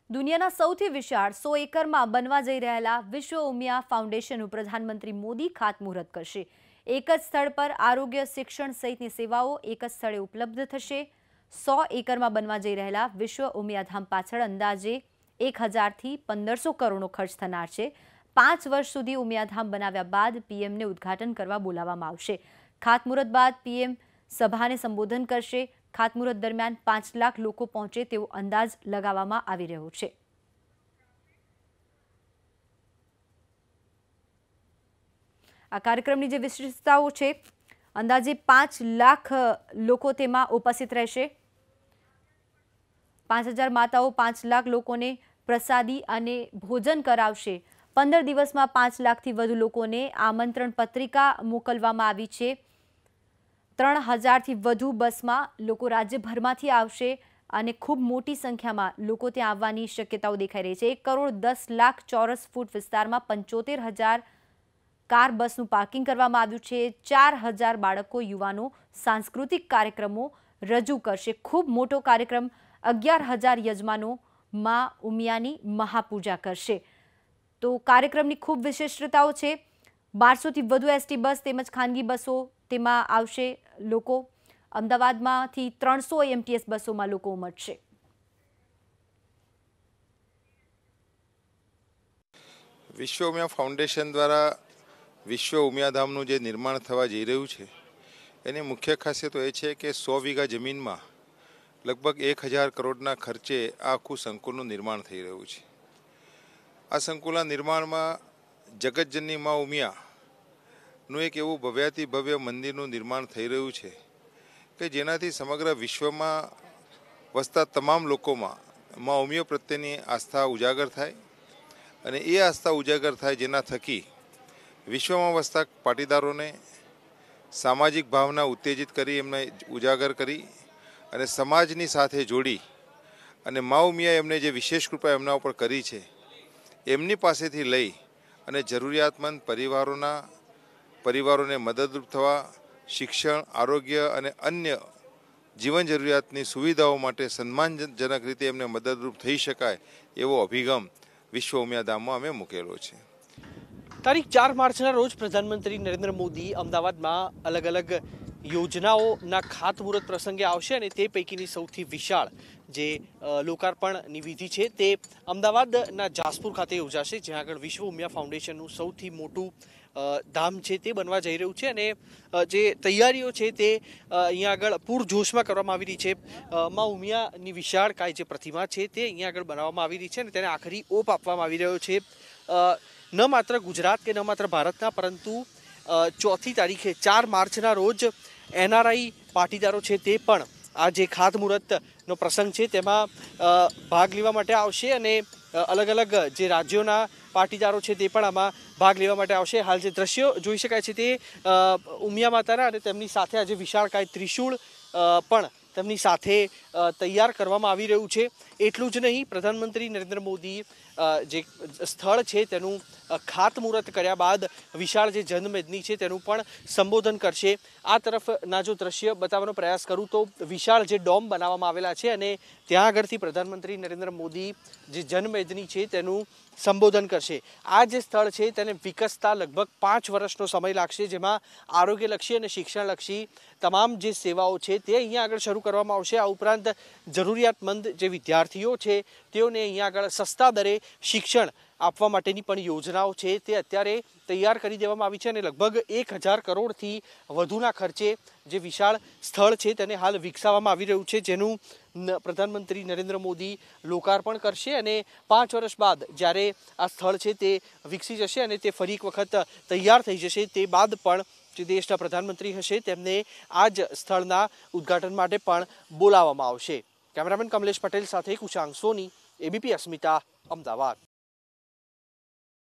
દુનિયાના સૌથી વિશાળ 100 એકરમાં બનવા જઈ રહેલા વિશ્વ ઉમિયા ફાઉન્ડેશનનું પ્રધાનમંત્રી મોદી ખાતમુહૂર્ત કરશે। એક જ સ્થળ પર આરોગ્ય, શિક્ષણ સહિતની સેવાઓ એક જ સ્થળે ઉપલબ્ધ થશે। 100 એકરમાં બનવા જઈ રહેલા વિશ્વ ઉમિયાધામ પાછળ અંદાજે 1000 થી 1500 કરોડનો ખર્ચ થનાર છે। 5 વર્ષ સુધી ઉમિયાધામ બનાવ્યા બાદ પીએમને ઉદ્ઘાટન કરવા બોલાવવામાં આવશે। ખાતમુહૂર્ત બાદ પીએમ સભાને સંબોધન કરશે। ખાતમુહૂર્ત દરમિયાન 5 લાખ લોકો પહોંચે તેવો અંદાજ લગાવવામાં આવી રહ્યો છે। આ કાર્યક્રમની જે વિશેષતાઓ છે, અંદાજે 5 લાખ લોકો તેમાં ઉપસ્થિત રહેશે। 5000 માતાઓ 5 લાખ લોકોને પ્રસાદી અને ભોજન કરાવશે। 15 દિવસમાં 5 લાખથી વધુ લોકોને આમંત્રણ પત્રિકા મોકલવામાં આવી છે। 3000 થી વધુ બસમાં લોકો રાજ્યભરમાંથી આવશે અને ખૂબ મોટી સંખ્યામાં લોકો ત્યાં આવવાની શક્યતાઓ દેખાઈ રહી છે। 1 કરોડ 10 લાખ ચોરસ ફૂટ વિસ્તારમાં 75000 કાર બસનું પાર્કિંગ કરવામાં આવ્યું છે। 4000 બાળકો, યુવાનો સાંસ્કૃતિક કાર્યક્રમો રજૂ કરશે। ખૂબ મોટો કાર્યક્રમ। 11000 યજમાનો માં ઉમિયાની મહાપૂજા કરશે। તો કાર્યક્રમની ખૂબ વિશિષ્ટતાઓ છે। 1200 થી વધુ એસટી બસ તેમજ ખાનગી બસો તેમાં આવશે। લોકો અમદાવાદમાંથી 300 એમટીએસ બસોમાં લોકો ઉમટશે। વિશ્વ ઉમિયા ફાઉન્ડેશન દ્વારા વિશ્વ ઉમિયાધામનું જે નિર્માણ થવા જઈ રહ્યું છે, એની મુખ્ય ખાસિયતો એ છે કે 100 વીઘા જમીનમાં લગભગ 1000 કરોડના ખર્ચે આ આખું સંકુલનું નિર્માણ થઈ રહ્યું છે। આ સંકુલના નિર્માણમાં જગતજનની મા ઉમિયાનું એક એવું ભવ્યાતિ ભવ્ય મંદિરનું નિર્માણ થઈ રહ્યું છે કે જેનાથી સમગ્ર વિશ્વમાં વસતા તમામ લોકોમાં મા ઉમિયા પ્રત્યેની આસ્થા ઉજાગર થાય અને એ આસ્થા ઉજાગર થાય જેના થકી વિશ્વમાં વસતા પાટીદારોને સામાજિક ભાવના ઉત્તેજિત કરી, એમને ઉજાગર કરી અને સમાજની સાથે જોડી અને મા ઉમિયાએ એમને જે વિશેષ કૃપા એમના ઉપર કરી છે, એમની પાસેથી લઈ અને જરૂરિયાતમંદ પરિવારોને મદદરૂપ થવા, શિક્ષણ, આરોગ્ય અને અન્ય જીવન જરૂરિયાતની સુવિધાઓ માટે સન્માનજનક રીતે એમને મદદરૂપ થઈ શકાય એવો અભિગમ વિશ્વ ઉમિયાધામમાં અમે મૂકેલો છે। તારીખ 4 માર્ચના રોજ પ્રધાનમંત્રી નરેન્દ્ર મોદી અમદાવાદમાં અલગ અલગ યોજનાઓના ખાતમુહૂર્ત પ્રસંગે આવશે અને તે પૈકીની સૌથી વિશાળ જે લોકાર્પણની વિધિ છે તે અમદાવાદના જાસપુર ખાતે યોજાશે, જ્યાં આગળ વિશ્વ ઉમિયા ફાઉન્ડેશનનું સૌથી મોટું ધામ છે તે બનવા જઈ રહ્યું છે અને જે તૈયારીઓ છે તે અહીંયા આગળ પૂરજોશમાં કરવામાં આવી રહી છે। મા ઉમિયાની વિશાળકાય જે પ્રતિમા છે તે અહીંયા આગળ બનાવવામાં આવી રહી છે અને તેને આખરી ઓપ આપવામાં આવી રહ્યો છે। ન માત્ર ગુજરાત કે ન માત્ર ભારતના, પરંતુ 4મી તારીખે 4 માર્ચના રોજ એનઆરઆઈ પાટીદારો છે તે પણ આ જે ખાતમુહૂર્તનો પ્રસંગ છે તેમાં ભાગ લેવા માટે આવશે અને અલગ અલગ જે રાજ્યોના પાટીદારો છે તે પણ આમાં ભાગ લેવા માટે આવશે। હાલ જે દ્રશ્યો જોઈ શકાય છે તે ઉમિયા માતાના અને તેમની સાથે આજે વિશાળકાય ત્રિશૂળ પણ તેમની સાથે તૈયાર કરવામાં આવી રહ્યું છે। એટલું જ નહીં, પ્રધાનમંત્રી નરેન્દ્ર મોદી જે સ્થળ છે તેનું ખાતમુહૂર્ત કર્યા બાદ વિશાળ જે જનમેદની છે તેનું પણ સંબોધન કરશે। આ તરફના જો દ્રશ્ય બતાવવાનો પ્રયાસ કરું તો વિશાળ જે ડોમ બનાવવામાં આવેલા છે અને ત્યાં આગળથી પ્રધાનમંત્રી નરેન્દ્ર મોદી જે જનમેદની છે તેનું સંબોધન કરશે। આ જે સ્થળ છે તેને વિકસતા લગભગ 5 વર્ષનો સમય લાગશે, જેમાં આરોગ્યલક્ષી અને શિક્ષણલક્ષી તમામ જે સેવાઓ છે તે અહીંયા આગળ શરૂ કરવામાં આવશે। આ ઉપરાંત જરૂરિયાતમંદ જે વિદ્યાર્થીઓ છે તેઓને અહીંયા આગળ સસ્તા દરે શિક્ષણ આપવા માટેની પણ યોજનાઓ છે તે અત્યારે તૈયાર કરી દેવામાં આવી છે અને લગભગ 1000 કરોડથી વધુના ખર્ચે જે વિશાળ સ્થળ છે તેને હાલ વિકસાવવામાં આવી રહ્યું છે, જેનું પ્રધાનમંત્રી નરેન્દ્ર મોદી લોકાર્પણ કરશે અને 5 વર્ષ બાદ જ્યારે આ સ્થળ છે તે વિકસી જશે અને તે ફરી એક વખત તૈયાર થઈ જશે, તે બાદ પણ જે દેશના પ્રધાનમંત્રી હશે તેમને આ જ સ્થળના ઉદ્ઘાટન માટે પણ બોલાવવામાં આવશે। કેમેરામેન કમલેશ પટેલ સાથે કુશાંગ સોની, એબીપી અસ્મિતા, અમદાવાદ।